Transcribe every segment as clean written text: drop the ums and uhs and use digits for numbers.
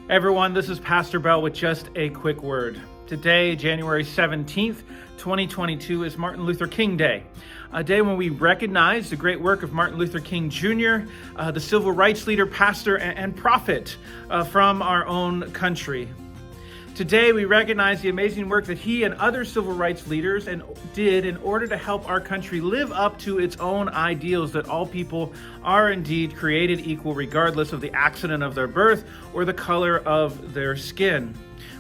Everyone, this is Pastor Bell with just a quick word. Today, January 17th, 2022, is Martin Luther King Day, a day when we recognize the great work of Martin Luther King Jr., the civil rights leader, pastor, and prophet from our own country. Today, we recognize the amazing work that he and other civil rights leaders did in order to help our country live up to its own ideals that all people are indeed created equal regardless of the accident of their birth or the color of their skin.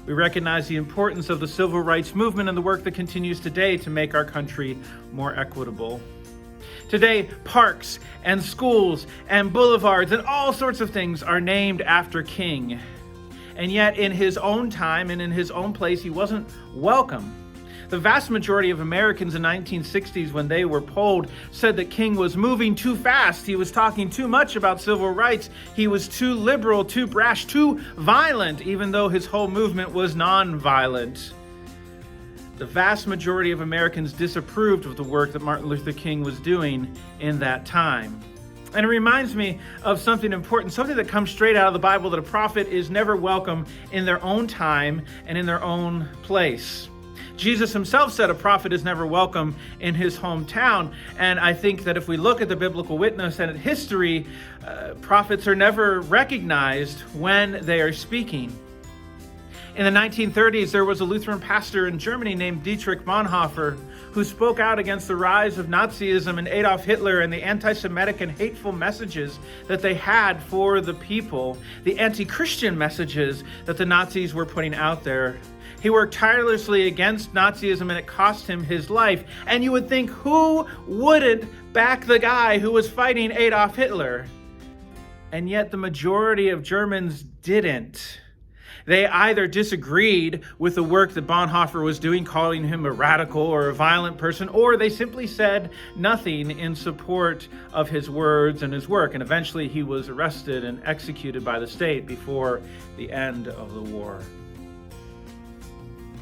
We recognize the importance of the civil rights movement and the work that continues today to make our country more equitable. Today, parks and schools and boulevards and all sorts of things are named after King. And yet, in his own time and in his own place, he wasn't welcome. The vast majority of Americans in the 1960s, when they were polled, said that King was moving too fast. He was talking too much about civil rights. He was too liberal, too brash, too violent, even though his whole movement was non-violent. The vast majority of Americans disapproved of the work that Martin Luther King was doing in that time. And it reminds me of something important, something that comes straight out of the Bible, that a prophet is never welcome in their own time and in their own place. Jesus himself said a prophet is never welcome in his hometown. And I think that if we look at the biblical witness and at history, prophets are never recognized when they are speaking. In the 1930s, there was a Lutheran pastor in Germany named Dietrich Bonhoeffer who spoke out against the rise of Nazism and Adolf Hitler and the anti-Semitic and hateful messages that they had for the people, the anti-Christian messages that the Nazis were putting out there. He worked tirelessly against Nazism and it cost him his life. And you would think, who wouldn't back the guy who was fighting Adolf Hitler? And yet the majority of Germans didn't. They either disagreed with the work that Bonhoeffer was doing, calling him a radical or a violent person, or they simply said nothing in support of his words and his work. And eventually he was arrested and executed by the state before the end of the war.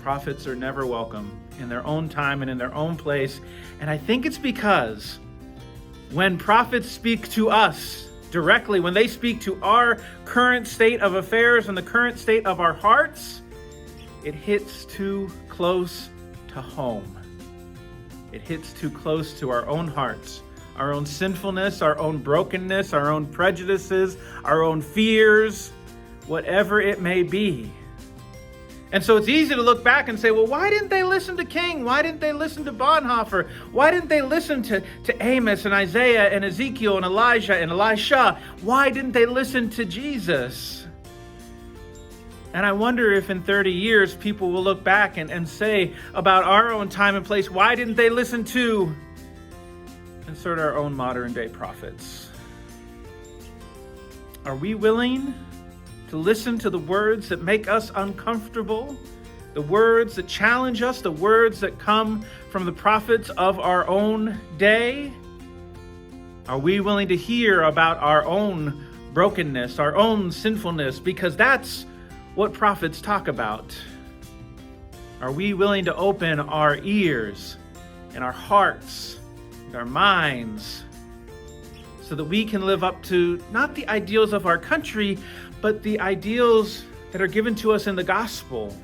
Prophets are never welcome in their own time and in their own place. And I think it's because when prophets speak to us directly, when they speak to our current state of affairs and the current state of our hearts, it hits too close to home. It hits too close to our own hearts, our own sinfulness, our own brokenness, our own prejudices, our own fears, whatever it may be. And so it's easy to look back and say, well, why didn't they listen to King? Why didn't they listen to Bonhoeffer? Why didn't they listen to Amos and Isaiah and Ezekiel and Elijah and Elisha? Why didn't they listen to Jesus? And I wonder if in 30 years, people will look back and say about our own time and place, why didn't they listen to insert our own modern day prophets? Are we willing to listen to the words that make us uncomfortable, the words that challenge us, the words that come from the prophets of our own day? Are we willing to hear about our own brokenness, our own sinfulness, because that's what prophets talk about? Are we willing to open our ears and our hearts and our minds so that we can live up to not the ideals of our country, but the ideals that are given to us in the gospel,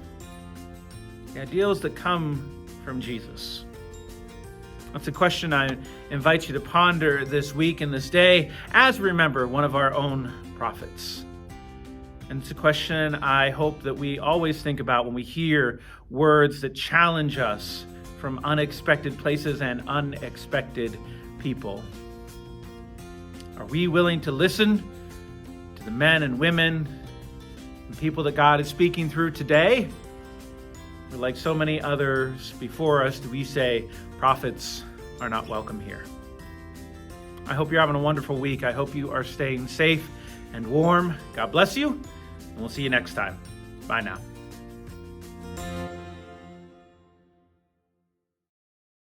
the ideals that come from Jesus? That's a question I invite you to ponder this week and this day as we remember one of our own prophets. And it's a question I hope that we always think about when we hear words that challenge us from unexpected places and unexpected people. Are we willing to listen to the men and women and people that God is speaking through today? Or like so many others before us, do we say prophets are not welcome here? I hope you're having a wonderful week. I hope you are staying safe and warm. God bless you, and we'll see you next time. Bye now.